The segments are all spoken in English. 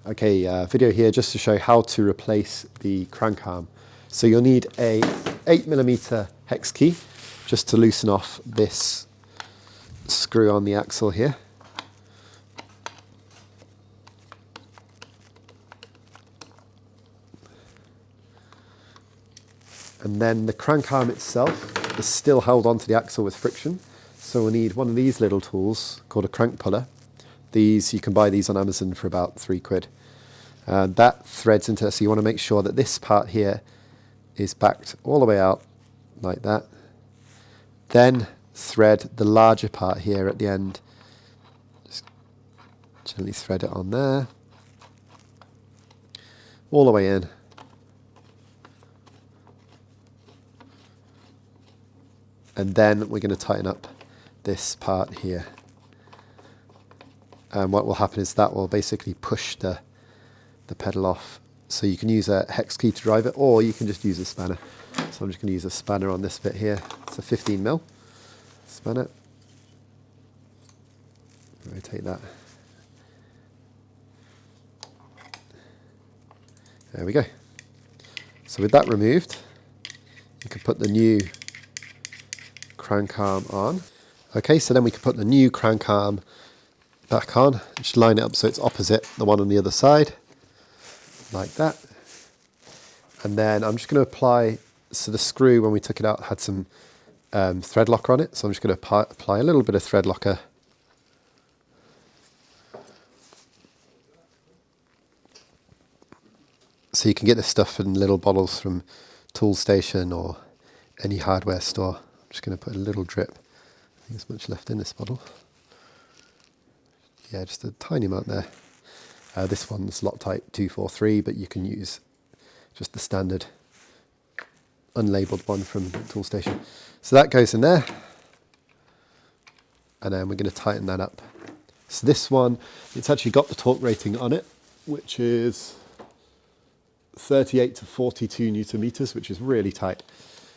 Okay, video here just to show how to replace the crank arm. So you'll need a 8mm hex key just to loosen off this screw on the axle here. And then the crank arm itself is still held onto the axle with friction. So we'll need one of these little tools called a crank puller. These, you can buy these on Amazon for about £3. That threads into, so you want to make sure that this part here is backed all the way out like that. Then thread the larger part here at the end. Just gently thread it on there. All the way in. And then we're going to tighten up this part here. And what will happen is that will basically push the pedal off. So you can use a hex key to drive it, or you can just use a spanner. So I'm just going to use a spanner on this bit here. It's a 15mm spanner. Rotate that. There we go. So with that removed, you can put the new crank arm on. Okay, so then we can put the new crank arm back on. Just line it up so it's opposite the one on the other side, like that. And then I'm just going to apply, so the screw when we took it out had some thread locker on it, so I'm just going to apply a little bit of thread locker. So you can get this stuff in little bottles from Toolstation or any hardware store. I'm just going to put a little drip. I think there's much left in this bottle. Yeah, just a tiny amount there. This one's Loctite 243, but you can use just the standard unlabeled one from Toolstation. So that goes in there. And then we're going to tighten that up. So this one, it's actually got the torque rating on it, which is 38 to 42 Newton meters, which is really tight.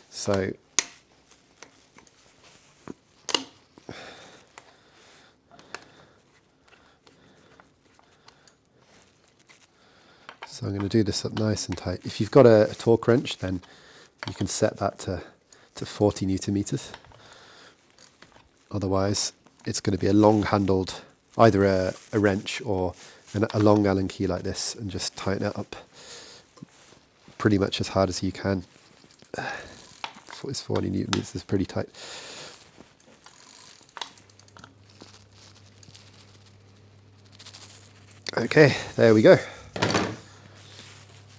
So I'm going to do this up nice and tight. If you've got a torque wrench, then you can set that to 40 Newton meters. Otherwise, it's going to be a long-handled, either a wrench or a long Allen key like this, and just tighten it up pretty much as hard as you can. It's 40 Newton meters, is pretty tight. Okay, there we go.